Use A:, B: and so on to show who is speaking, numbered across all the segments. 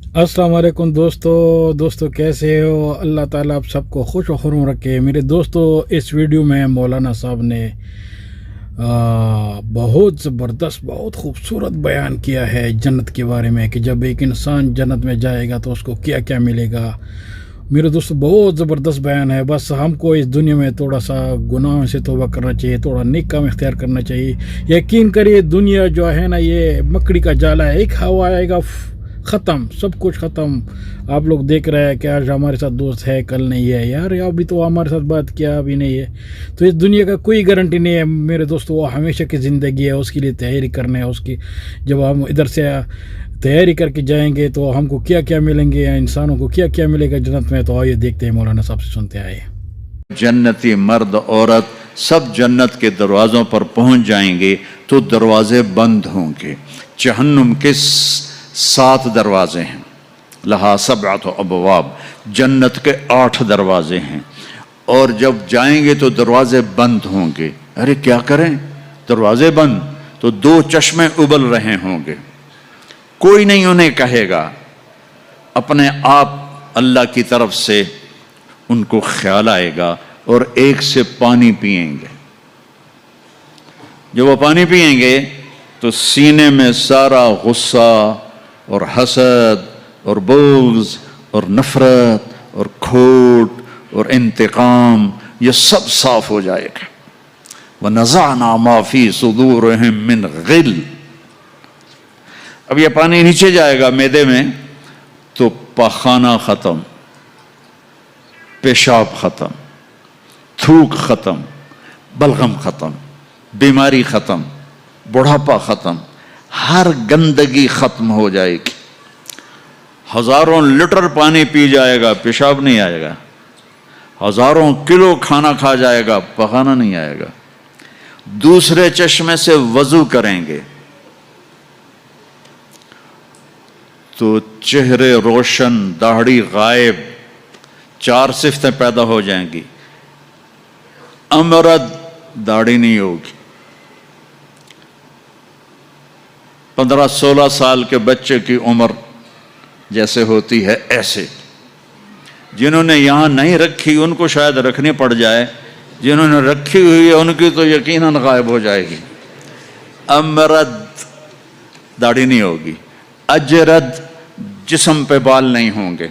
A: अस्सलाम वालेकुम दोस्तों कैसे हो। अल्लाह ताला आप सबको खुश और खुर्म रखे। मेरे दोस्तों, इस वीडियो में मौलाना साहब ने बहुत ज़बरदस्त, बहुत खूबसूरत बयान किया है जन्नत के बारे में कि जब एक इंसान जन्नत में जाएगा तो उसको क्या क्या मिलेगा। मेरे दोस्तों, बहुत ज़बरदस्त बयान है। बस हमको इस दुनिया में थोड़ा सा गुनाहों से तौबा करना चाहिए, थोड़ा नेक काम इख्तियार करना चाहिए। यकीन करिए, दुनिया जो है ना, ये मकड़ी का जाला है। एक हवा आएगा, ख़त्म, सब कुछ ख़त्म। आप लोग देख रहे हैं कि आज हमारे साथ दोस्त है, कल नहीं है यार, अभी तो हमारे साथ बात किया, अभी नहीं है। तो इस दुनिया का कोई गारंटी नहीं है मेरे दोस्तों। वो हमेशा की ज़िंदगी है, उसके लिए तैयारी करना है। उसकी जब हम इधर से तैयारी करके जाएंगे तो हमको क्या क्या मिलेंगे, या इंसानों को क्या क्या मिलेगा जन्नत में। तो आइए देखते हैं, मौलाना साहब से सुनते आए।
B: जन्नती मर्द औरत सब जन्नत के दरवाज़ों पर पहुंच जाएंगे तो दरवाजे बंद होंगे। जहन्नुम के 7 दरवाजे हैं। लहा सबअत अबवाब, जन्नत के 8 दरवाजे हैं। और जब जाएंगे तो दरवाजे बंद होंगे। अरे क्या करें, दरवाजे बंद, तो 2 चश्मे उबल रहे होंगे। कोई नहीं उन्हें कहेगा, अपने आप अल्लाह की तरफ से उनको ख्याल आएगा और एक से पानी पिएंगे। जब वो पानी पिएंगे तो सीने में सारा गुस्सा और हसद और बुग़्ज़ और नफ़रत और खोट और इंतकाम, ये सब साफ हो जाएगा। वनज़अना मा फ़ी सुदूरिहिम मिन ग़िल। अब ये पानी नीचे जाएगा मैदे में तो पाखाना ख़त्म, पेशाब ख़त्म, थूक ख़त्म, बलगम ख़त्म, बीमारी ख़त्म, बुढ़ापा ख़त्म, हर गंदगी ख़त्म हो जाएगी। हज़ारों लीटर पानी पी जाएगा, पेशाब नहीं आएगा। हज़ारों किलो खाना खा जाएगा, पखाना नहीं आएगा। दूसरे चश्मे से वज़ू करेंगे तो चेहरे रोशन, दाढ़ी गायब, 4 सिफ्तें पैदा हो जाएंगी। अमरद, दाढ़ी नहीं होगी। 15-16 साल के बच्चे की उम्र जैसे होती है ऐसे। जिन्होंने यहाँ नहीं रखी उनको शायद रखनी पड़ जाए, जिन्होंने रखी हुई है उनकी तो यकीनन गायब हो जाएगी। अमरद, दाढ़ी नहीं होगी। अजरद, जिस्म पे बाल नहीं होंगे,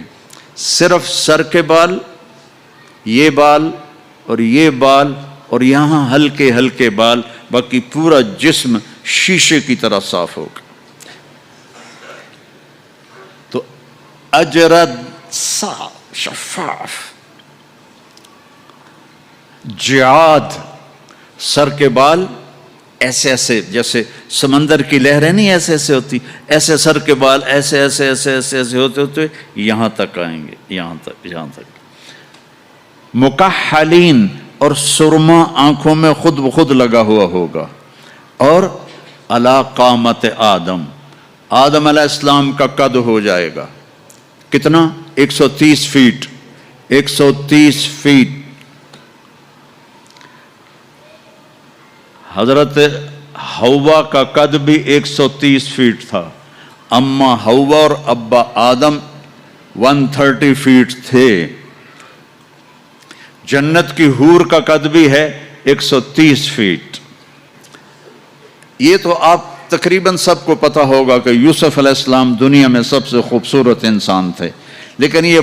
B: सिर्फ सर के बाल, ये बाल और ये बाल और यहाँ हल्के हल्के बाल, बाकी पूरा जिस्म शीशे की तरह साफ होगा। तो अजरद, साफ, शफाफ। जियाद, सर के बाल ऐसे ऐसे, जैसे समंदर की लहरें नहीं ऐसे ऐसे होती, ऐसे सर के बाल ऐसे ऐसे ऐसे ऐसे ऐसे होते होते यहाँ तक आएंगे, यहाँ तक। मुकहलीन, और सुरमा आंखों में खुद ब खुद लगा हुआ होगा। और अला कामत आदम, आदम अलैहिस्सलाम का कद हो जाएगा कितना? 130 फीट। 130 फीट। हजरत हव्वा का कद भी 130 फीट था। अम्मा हव्वा और अब्बा आदम 130 फीट थे। जन्नत की हूर का कद भी है 130 फीट। ये तो आप तकरीबन सबको पता होगा कि यूसुफ अलैहिस्सलाम दुनिया में सबसे खूबसूरत इंसान थे, लेकिन ये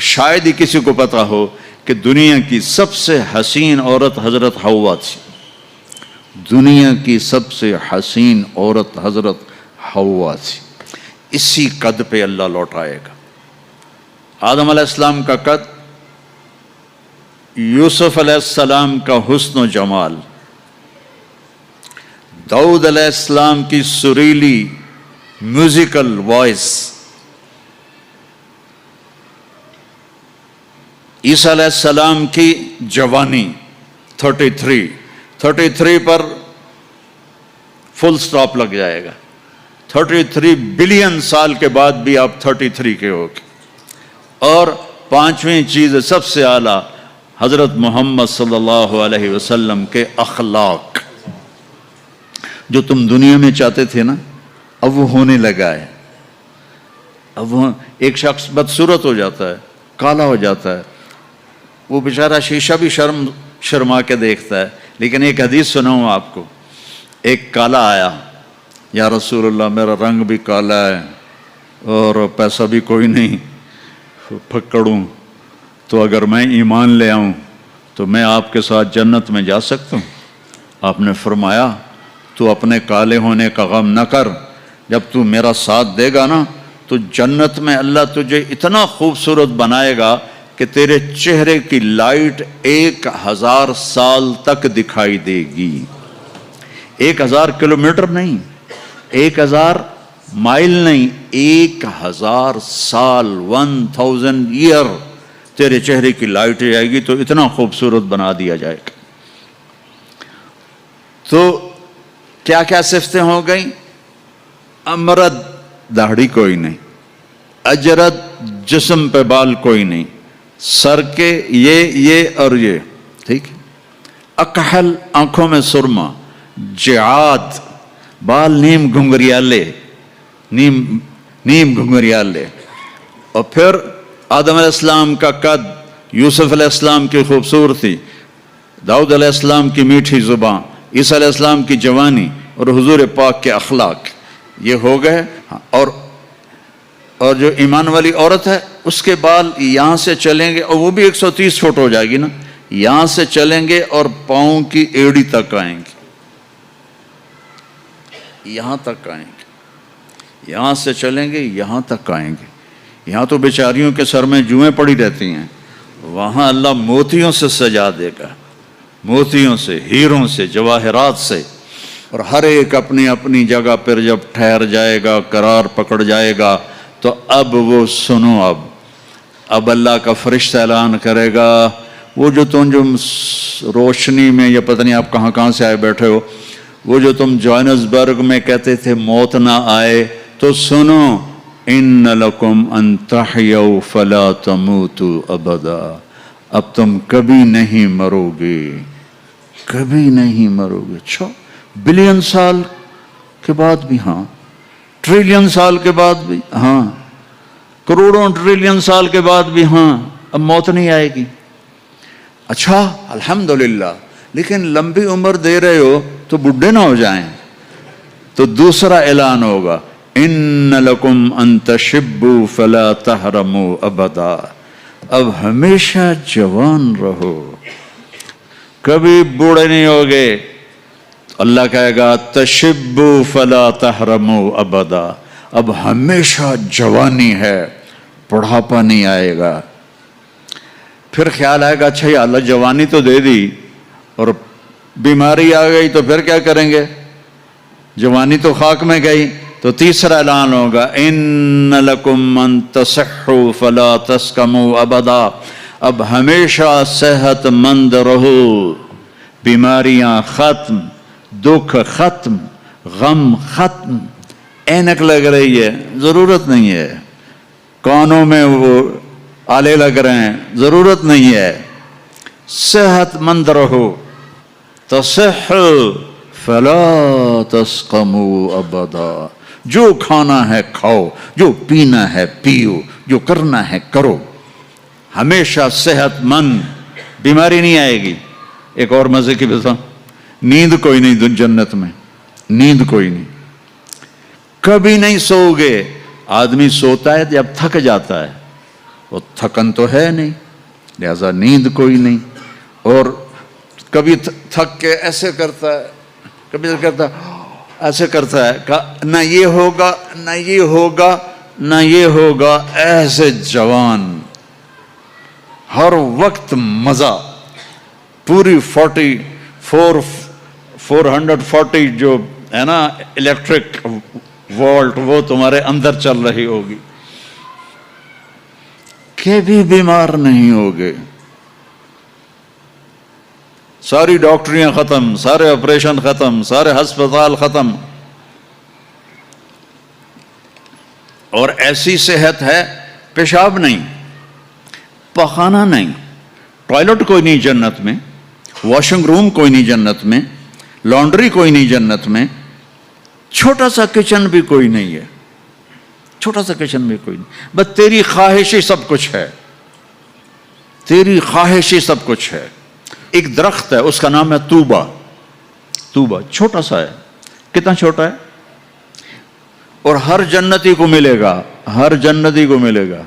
B: शायद ही किसी को पता हो कि दुनिया की सबसे हसीन औरत हजरत हव्वा थी। दुनिया की सबसे हसीन औरत हजरत हव्वा थी। इसी कद पे अल्लाह लौटाएगा। आदम अलैहिस्सलाम का कद, यूसुफ अलैहिस्सलाम का हुस्न व जमाल, दाऊद अलैहिस्सलाम की सुरीली म्यूजिकल वॉइस, ईसा अलैहिस्सलाम की जवानी 33 पर फुल स्टॉप लग जाएगा। 33 बिलियन साल के बाद भी आप 33 के होगे। और 5वीं चीज़ सबसे आला, हज़रत मोहम्मद सल्लल्लाहु अलैहि वसल्लम के अखलाक। जो तुम दुनिया में चाहते थे ना, अब वो होने लगा है। اب وہ ایک شخص بدصورت ہو جاتا ہے، کالا ہو جاتا ہے، وہ بیچارہ شیشہ بھی شرما کے دیکھتا ہے. لیکن ایک حدیث سناؤں آپ کو. ایک کالا آیا، یا رسول اللہ میرا رنگ بھی کالا ہے اور پیسہ بھی کوئی نہیں، پھکڑوں، تو اگر میں ایمان لے آؤں تو میں آپ کے ساتھ جنت میں جا سکتا ہوں؟ آپ نے فرمایا تو اپنے کالے ہونے کا غم نہ کر، جب تو میرا ساتھ دے گا نا تو جنت میں اللہ تجھے اتنا خوبصورت بنائے گا کہ تیرے چہرے کی لائٹ 1000 سال تک دکھائی دے گی. 1000 کلومیٹر نہیں، 1000 مائل نہیں، 1000 سال، 1000 ایئر تیرے چہرے کی لائٹ جائے گی، تو اتنا خوبصورت بنا دیا جائے گا. تو کیا کیا صفتیں ہو گئیں؟ امرد، داڑھی کوئی نہیں، اجرد، جسم پہ بال کوئی نہیں، سر کے یہ اور یہ، ٹھیک ہے. اکحل، آنکھوں میں سرما. جعاد، بال نیم گھنگریالے، نیم گھنگریالے. اور پھر آدم علیہ السلام کا قد، یوسف علیہ السلام کی خوبصورتی، داؤد علیہ السلام کی میٹھی زبان، عیسیٰ علیہ السلام کی جوانی اور حضور پاک کے اخلاق، یہ ہو گئے. اور جو ایمان والی عورت ہے اس کے بال یہاں سے چلیں گے، اور وہ بھی 130 فٹ ہو جائے گی نا، یہاں سے چلیں گے اور پاؤں کی ایڑی تک آئیں گے، یہاں تک آئیں گے، یہاں سے چلیں گے یہاں تک آئیں گے. یہاں تو بیچاریوں کے سر میں جوئیں پڑی رہتی ہیں، وہاں اللہ موتیوں سے سجا دے گا، موتیوں سے، ہیروں سے، جواہرات سے. اور ہر ایک اپنی اپنی جگہ پر جب ٹھہر جائے گا، قرار پکڑ جائے گا، تو اب وہ سنو، اب اللہ کا فرشتہ اعلان کرے گا، وہ جو تم روشنی میں، یا پتہ نہیں آپ کہاں سے آئے بیٹھے ہو، وہ جو تم جوہانسبرگ میں کہتے تھے موت نہ آئے، تو سنو، ان لکم ان تحیوا فلا تموتوا ابدا، اب تم کبھی نہیں مرو گے، کبھی نہیں مرو گے. اچھا، بلین سال کے بعد بھی ہاں، ٹریلین سال کے بعد بھی ہاں، کروڑوں ٹریلین سال کے بعد بھی ہاں، اب موت نہیں آئے گی. اچھا الحمدللہ، لیکن لمبی عمر دے رہے ہو تو بڈھے نہ ہو جائیں. تو دوسرا اعلان ہوگا، ان لکم ان تشبوا فلا تحرموا ابدا، اب ہمیشہ جوان رہو، کبھی بوڑھے نہیں ہوگے. اللہ کہے گا تشبوا فلا تحرموا ابدا، اب ہمیشہ جوانی ہے، بڑھاپا نہیں آئے گا. پھر خیال آئے گا، اچھا یا اللہ جوانی تو دے دی اور بیماری آ گئی تو پھر کیا کریں گے، جوانی تو خاک میں گئی. تو تیسرا اعلان ہوگا، ان لکم ان تصحوا فلا تسقموا ابدا، اب ہمیشہ صحت مند رہو، بیماریاں ختم، دکھ ختم، غم ختم. اینک لگ رہی ہے، ضرورت نہیں ہے. کانوں میں وہ آلے لگ رہے ہیں، ضرورت نہیں ہے. صحت مند رہو. تصحوا فلا تسقموا ابدا، جو کھانا ہے کھاؤ، جو پینا ہے پیو، جو کرنا ہے کرو، ہمیشہ صحت مند، بیماری نہیں آئے گی. ایک اور مزے کی بتا، نیند کوئی نہیں جنت میں، نیند کوئی نہیں، کبھی نہیں سو گے. آدمی سوتا ہے جب تھک جاتا ہے، وہ تھکن تو ہے نہیں، لہذا نیند کوئی نہیں. اور کبھی تھک کے ایسے کرتا ہے، کبھی کرتا ایسے کرتا ہے، نہ یہ ہوگا نہ یہ ہوگا نہ یہ ہوگا، ایسے جوان، ہر وقت مزہ. پوری 440 جو ہے نا الیکٹرک وولٹ، وہ تمہارے اندر چل رہی ہوگی، کبھی بیمار نہیں ہوگے. ساری ڈاکٹریاں ختم، سارے آپریشن ختم، سارے ہسپتال ختم. اور ایسی صحت ہے، پیشاب نہیں، پخانہ نہیں، ٹوائلٹ کوئی نہیں جنت میں، واشنگ روم کوئی نہیں جنت میں، لانڈری کوئی نہیں جنت میں، چھوٹا سا کچن بھی کوئی نہیں ہے، چھوٹا سا کچن بھی کوئی نہیں, بس تیری خواہش ہی سب کچھ ہے, تیری خواہش ہی سب کچھ ہے. ایک درخت ہے اس کا نام ہے طوبہ. طوبہ چھوٹا سا ہے, کتنا چھوٹا ہے, اور ہر جنتی کو ملے گا, ہر جنتی کو ملے گا,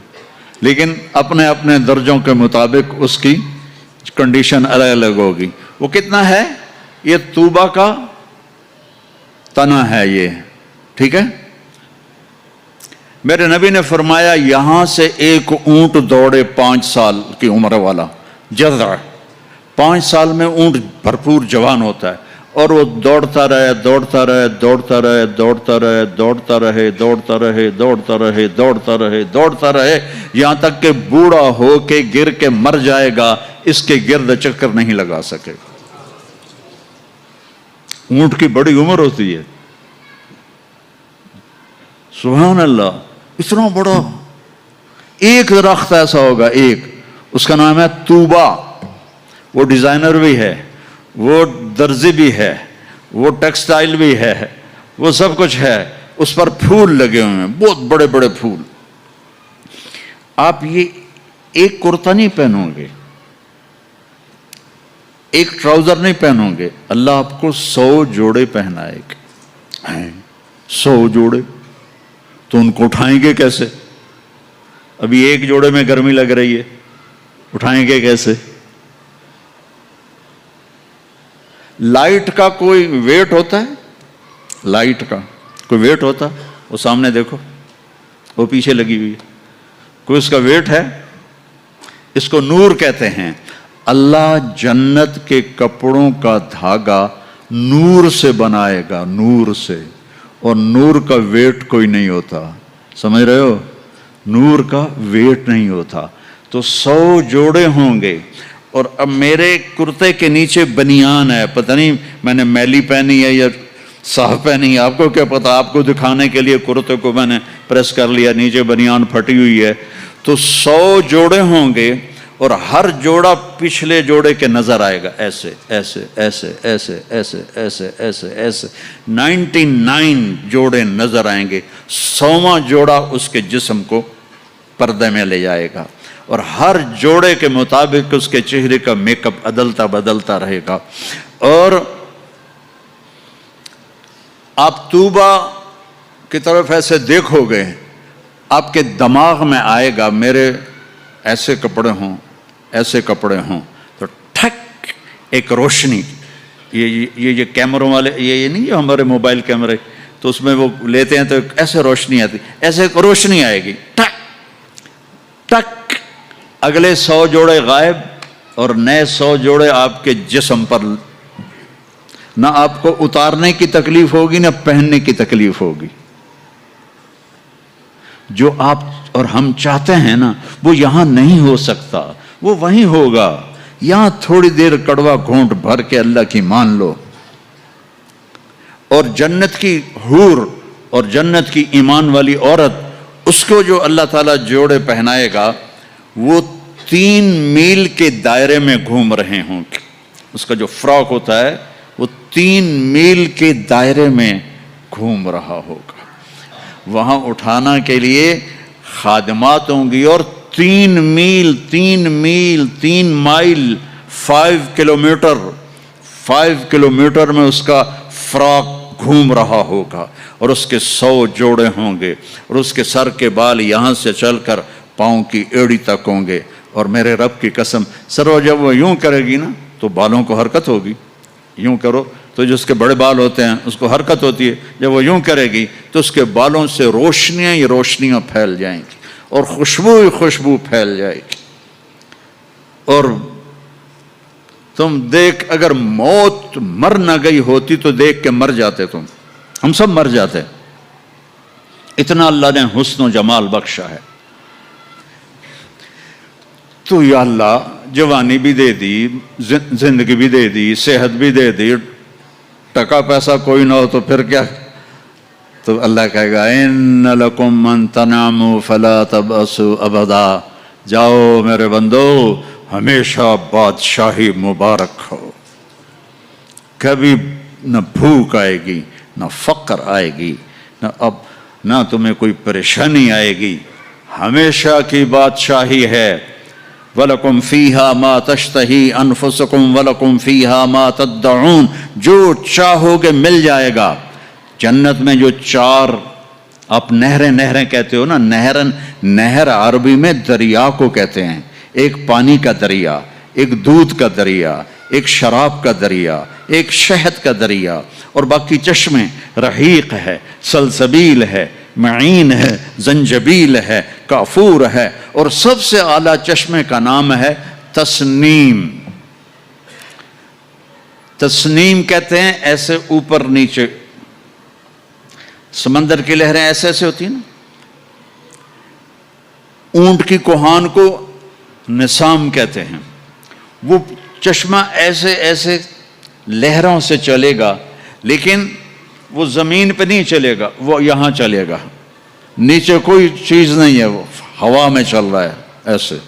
B: لیکن اپنے اپنے درجوں کے مطابق اس کی کنڈیشن الگ الگ ہوگی. وہ کتنا ہے, یہ طوبہ کا تنا ہے یہ, ٹھیک ہے. میرے نبی نے فرمایا یہاں سے ایک اونٹ دوڑے 5 سال کی عمر والا, جذع, 5 سال میں اونٹ بھرپور جوان ہوتا ہے, اور وہ دوڑتا رہے دوڑتا رہے دوڑتا رہے دوڑتا رہے دوڑتا رہے دوڑتا رہے دوڑتا رہے دوڑتا رہے دوڑتا رہے یہاں تک کہ بوڑھا ہو کے گر کے مر جائے گا, اس کے گرد چکر نہیں لگا سکے گا. اونٹ کی بڑی عمر ہوتی ہے, سبحان اللہ, اتنا بڑا. ایک درخت ایسا ہوگا, ایک, اس کا نام ہے طوبہ. وہ ڈیزائنر بھی ہے, وہ درزی بھی ہے, وہ ٹیکسٹائل بھی ہے, وہ سب کچھ ہے. اس پر پھول لگے ہوئے ہیں, بہت بڑے بڑے پھول. آپ یہ ایک کرتا نہیں پہنو گے, ایک ٹراؤزر نہیں پہنو گے, اللہ آپ کو 100 جوڑے پہنائے گا. 100 جوڑے تو ان کو اٹھائیں گے کیسے؟ ابھی ایک جوڑے میں گرمی لگ رہی ہے, اٹھائیں گے کیسے؟ لائٹ کا کوئی ویٹ ہوتا ہے؟ لائٹ کا کوئی ویٹ ہوتا ہے؟ وہ سامنے دیکھو, وہ پیچھے لگی ہوئی ہے, کوئی اس کا ویٹ ہے؟ اس کو نور کہتے ہیں. اللہ جنت کے کپڑوں کا دھاگا نور سے بنائے گا, نور سے, اور نور کا ویٹ کوئی نہیں ہوتا, سمجھ رہے ہو, نور کا ویٹ نہیں ہوتا. تو 100 جوڑے ہوں گے. اور اب میرے کرتے کے نیچے بنیان ہے, پتہ نہیں میں نے میلی پہنی ہے یا صاف پہنی ہے, آپ کو کیا پتا, آپ کو دکھانے کے لیے کرتے کو میں نے پریس کر لیا, نیچے بنیان پھٹی ہوئی ہے. تو 100 جوڑے ہوں گے, اور ہر جوڑا پچھلے جوڑے کے نظر آئے گا, ایسے ایسے ایسے ایسے ایسے ایسے ایسے ایسے 99 جوڑے نظر آئیں گے. 100واں جوڑا اس کے جسم کو پردے میں لے جائے گا, اور ہر جوڑے کے مطابق اس کے چہرے کا میک اپ بدلتا رہے گا. اور آپ طوبہ کی طرف ایسے دیکھو گے, آپ کے دماغ میں آئے گا میرے ایسے کپڑے ہوں, ایسے کپڑے ہوں, تو ٹھک ایک روشنی, یہ کیمروں والے, یہ نہیں جو ہمارے موبائل کیمرے, تو اس میں وہ لیتے ہیں تو ایسے روشنی آتی, ایسے روشنی آئے گی, ٹک ٹک, اگلے 100 جوڑے غائب, اور نئے 100 جوڑے آپ کے جسم پر. نہ آپ کو اتارنے کی تکلیف ہوگی, نہ پہننے کی تکلیف ہوگی. جو آپ اور ہم چاہتے ہیں نا, وہ یہاں نہیں ہو سکتا, وہ وہیں ہوگا. یہاں تھوڑی دیر کڑوا گھونٹ بھر کے اللہ کی مان لو, اور جنت کی حور اور جنت کی ایمان والی عورت, اس کو جو اللہ تعالیٰ جوڑے پہنائے گا, وہ 3 میل کے دائرے میں گھوم رہے ہوں گے. اس کا جو فراک ہوتا ہے وہ 3 میل کے دائرے میں گھوم رہا ہوگا. وہاں اٹھانا کے لیے خادمات ہوں گی, اور 3 مائل 5 کلومیٹر میں اس کا فراق گھوم رہا ہوگا, اور اس کے 100 جوڑے ہوں گے, اور اس کے سر کے بال یہاں سے چل کر پاؤں کی ایڑی تک ہوں گے. اور میرے رب کی قسم, سرو جب وہ یوں کرے گی نا تو بالوں کو حرکت ہوگی, یوں کرو تو جس کے بڑے بال ہوتے ہیں اس کو حرکت ہوتی ہے, جب وہ یوں کرے گی تو اس کے بالوں سے روشنیاں ہی روشنیاں پھیل جائیں گی, اور خوشبو ہی خوشبو پھیل جائے گی. اور تم دیکھ, اگر موت مر نہ گئی ہوتی تو دیکھ کے مر جاتے تم, ہم سب مر جاتے. اتنا اللہ نے حسن و جمال بخشا ہے. تو یا اللہ جوانی بھی دے دی, زندگی بھی دے دی, صحت بھی دے دی, ٹکا پیسہ کوئی نہ ہو تو پھر کیا؟ تو اللہ کہے گا ان لکم من تنعموا فلا تبأسوا ابدا, جاؤ میرے بندو ہمیشہ بادشاہی مبارک ہو, کبھی نہ بھوک آئے گی, نہ فقر آئے گی, نہ. اب ना तुम्हें कोई परेशानी आएगी, हमेशा की बादशाही है। वलकुम फीहा मा तश्तही अनफुसुकुम वलकुम फीहा मा तद्दऊन, जो चाहोगे मिल जाएगा। जन्नत में जो चार आप नहरें नहरें कहते हो ना, नहर अरबी में दरिया को कहते हैं। एक पानी का दरिया, एक दूध का दरिया, एक शराब का दरिया, एक शहद का दरिया, और बाकी चश्मे रहीक है, सलसबील है, मईन है, जंजबील है, काफूर है, और सबसे आला चश्मे का नाम है तस्नीम। तस्नीम कहते हैं ऐसे ऊपर नीचे, समंदर की लहरें ऐसे ऐसे होती हैं ना, ऊंट की कोहान को निसाम कहते हैं। वो चश्मा ऐसे ऐसे लहरों से चलेगा, लेकिन वो जमीन पे नहीं चलेगा, वो यहां चलेगा, नीचे कोई चीज नहीं है, वो हवा में चल रहा है, ऐसे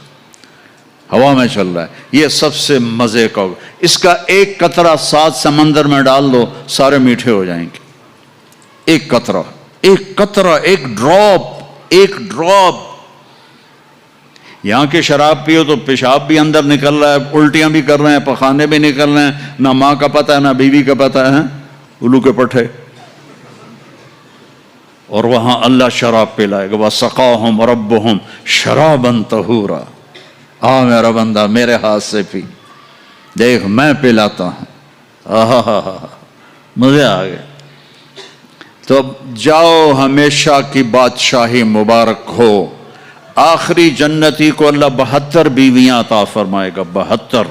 B: हवा में चल रहा है। ये सबसे मजे का, इसका एक कतरा 7 समंदर में डाल दो, सारे मीठे हो जाएंगे। एक कतरा, एक ड्रॉप। यहां की शराब पियो तो पेशाब भी अंदर निकल रहा है, उल्टियां भी कर रहे हैं, पखाने भी निकल रहे हैं, ना माँ का पता है ना बीवी का पता है, उल्लू के पट्टे। और वहां अल्लाह शराब पिलाएगा, वसक़ाहुम रब्बुहुम शराबन तहूरा। आ मेरा बंदा मेरे हाथ से पी, देख मैं पिलाता हूं, आहा मजे आ गए। तो जाओ, हमेशा की बादशाही मुबारक हो। आखिरी जन्नती को अल्लाह 72 बीवियां अता फरमाएगा, 72,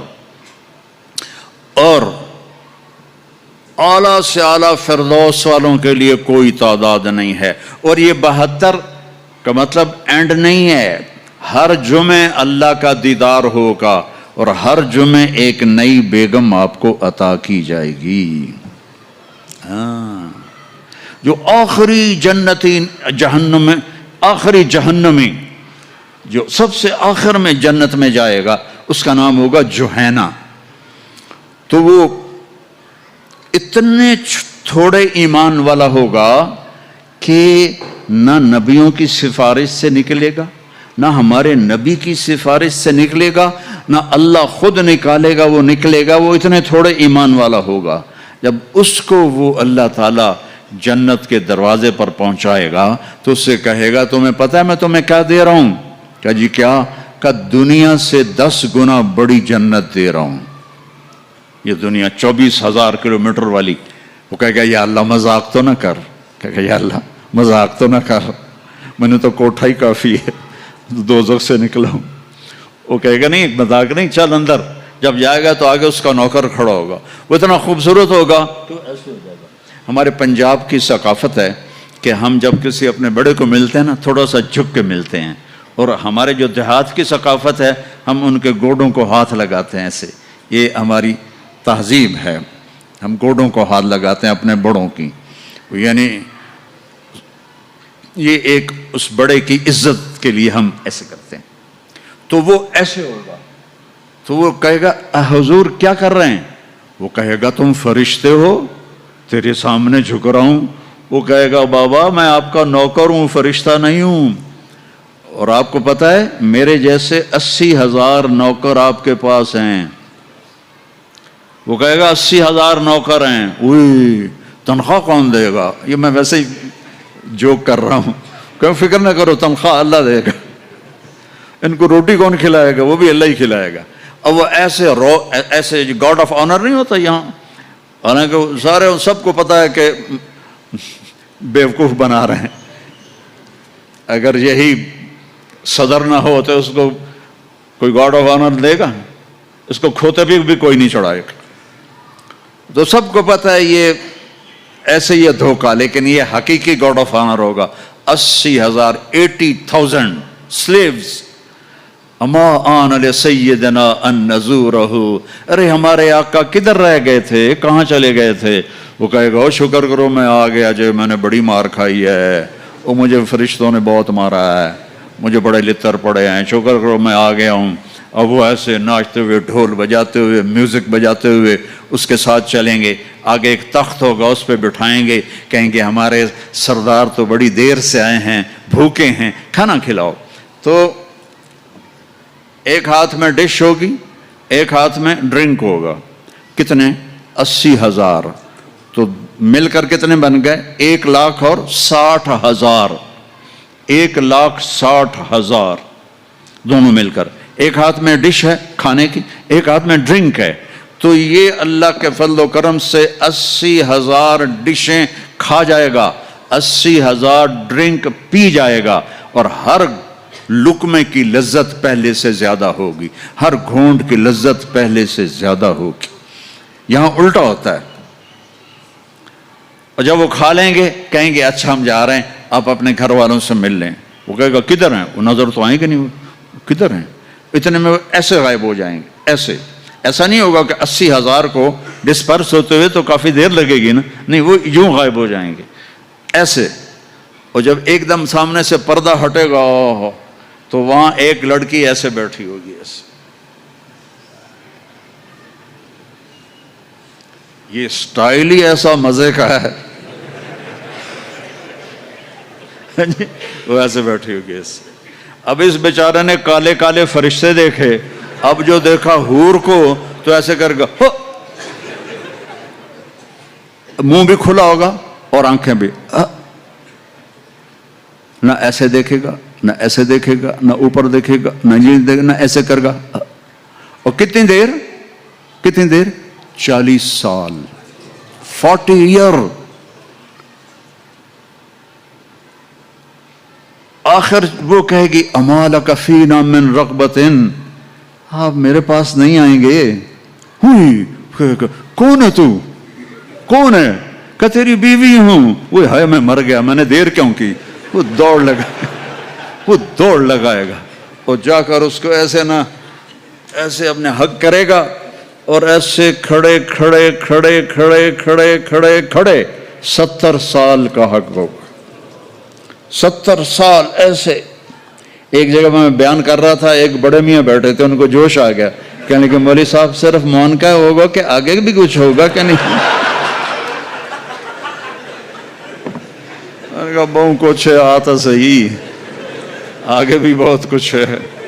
B: और आला से आला फिरदौस वालों के लिए कोई तादाद नहीं है। और ये 72 का मतलब एंड नहीं है, हर जुमे अल्लाह का दीदार होगा और हर जुमे एक नई बेगम आपको अता की जाएगी। हाँ, जो आखिरी जन्नती जहन्नम में, आखिरी जहन्नमी जो सबसे आखिर में जन्नत में जाएगा, उसका नाम होगा जुहैना। तो वो इतने थोड़े ईमान वाला होगा कि ना नबियों की सिफारिश से निकलेगा, ना हमारे नबी की सिफारिश से निकलेगा, ना अल्लाह खुद निकालेगा, वो निकलेगा। वो इतने थोड़े ईमान वाला होगा। जब उसको वो अल्लाह ताला जन्नत के दरवाजे पर पहुंचाएगा तो उससे कहेगा, तुम्हें पता है मैं तुम्हें क्या दे रहा हूं? क्या जी क्या? का दुनिया से 10 गुना बड़ी जन्नत दे रहा हूं। ये दुनिया 24,000 किलोमीटर वाली। वो कहेगा या अल्लाह मजाक तो ना कर, कहेगा या अल्लाह मजाक तो ना कर, मैंने तो कोठा ही काफी है, दोज़ख से निकला हूं। वो कहेगा नहीं मजाक नहीं, चल अंदर। जब जाएगा तो आगे उसका नौकर खड़ा होगा, वो इतना खूबसूरत होगा तो ऐसे हो जाएगा। हमारे पंजाब की सकाफत है कि हम जब किसी अपने बड़े को मिलते हैं ना, थोड़ा सा झुक के मिलते हैं। और हमारे जो देहात की सकाफत है, हम उनके गोडों को हाथ लगाते हैं ऐसे। ये हमारी तहजीब है, हम गोडों को हाथ लगाते हैं अपने बड़ों की, यानी ये एक उस बड़े की इज्जत के लिए हम ऐसे करते हैं। तो वो ऐसे होगा तो वो कहेगा हुजूर क्या कर रहे हैं? वो कहेगा तुम फरिश्ते हो, तेरे सामने झुक रहा हूं। वो कहेगा बाबा मैं आपका नौकर हूं, फरिश्ता नहीं हूं। और आपको पता है मेरे जैसे 80,000 नौकर आपके पास हैं। वो कहेगा 80,000 नौकर हैं, उई तनख्वाह कौन देगा? ये मैं वैसे ही जोक कर रहा हूं, क्यों फिक्र ना करो, तनख्वाह अल्लाह देगा। इनको रोटी कौन खिलाएगा? वो भी अल्लाह ही खिलाएगा। अब वो ऐसे गॉड ऑफ ऑनर नहीं होता यहाँ, हालांकि सारे सबको पता है कि बेवकूफ बना रहे हैं। अगर यही सदर ना हो तो उसको कोई गॉड ऑफ ऑनर देगा? इसको खोते भी कोई नहीं चढ़ाएगा। तो सबको पता है ये ऐसे ये धोखा, लेकिन ये हकीकी गॉड ऑफ ऑनर होगा। 80,000 80,000 स्लेव्स अमा आन सैयदना अन नज़ूरहु। अरे हमारे आका किधर रह गए थे, कहाँ चले गए थे? वो कहेगा शुक्र करो मैं आ गया, जो मैंने बड़ी मार खाई है, वो मुझे फरिश्तों ने बहुत मारा है, मुझे बड़े लितर पड़े हैं, शुक्र करो मैं आ गया हूँ। अब वो ऐसे नाचते हुए, ढोल बजाते हुए, म्यूज़िक बजाते हुए उसके साथ चलेंगे। आगे एक तख्त होगा, उस पर बिठाएंगे, कहेंगे हमारे सरदार तो बड़ी देर से आए हैं, भूखे हैं, खाना खिलाओ। तो एक हाथ में डिश होगी, एक हाथ में ड्रिंक होगा। कितने? 80,000। तो मिलकर कितने बन गए? 1,60,000। 1,60,000 दोनों मिलकर। एक हाथ में डिश है खाने की, एक हाथ में ड्रिंक है। तो ये अल्लाह के फजल करम से 80,000 डिशें खा जाएगा, 80,000 ड्रिंक पी जाएगा, और हर लुकमे की लज्जत पहले से ज्यादा होगी, हर घूंट की लज्जत पहले से ज्यादा होगी। यहां उल्टा होता है। और जब वो खा लेंगे कहेंगे अच्छा हम जा रहे हैं, आप अपने घर वालों से मिल लें। वो कहेगा किधर हैं? वो नजर तो आएंगे नहीं, वो किधर हैं? इतने में वो ऐसे गायब हो जाएंगे। ऐसा नहीं होगा कि 80,000 को डिस्पर्स होते हुए तो काफी देर लगेगी ना, नहीं, वो यूं गायब हो जाएंगे ऐसे। और जब एकदम सामने से पर्दा हटेगा तो वहां एक लड़की ऐसे बैठी होगी, ऐसे। ये स्टाइल ही ऐसा मजे का है वो ऐसे बैठी होगी ऐसे। अब इस बेचारे ने काले काले फरिश्ते देखे, अब जो देखा हूर को तो ऐसे करेगा, मुंह भी खुला होगा और आंखें भी, ना ऐसे देखेगा, ना ऐसे देखेगा, ना ऊपर देखेगा, ना ये देखेगा, ना ऐसे करेगा। और कितनी देर? 40 साल, 40 ईयर। आखिर वो कहेगी अमाल कफीना मिन रग़बतिन, आप मेरे पास नहीं आएंगे। हुई, कौन है तू? कौन है? क्या तेरी बीवी हूं। वो है, मैं मर गया, मैंने देर क्यों की? वो दौड़ लगाएगा और जाकर उसको ऐसे ना, ऐसे अपने हक करेगा, और ऐसे खड़े 70 साल का हक होगा। 70 साल ऐसे। एक जगह मैं बयान कर रहा था, एक बड़े मियाँ बैठे थे, उनको जोश आ गया, कहने के मौलवी साहब सिर्फ मौन का होगा कि आगे भी कुछ होगा क्या? नहीं, बहु कुछ है, आता सही, आगे भी बहुत कुछ है।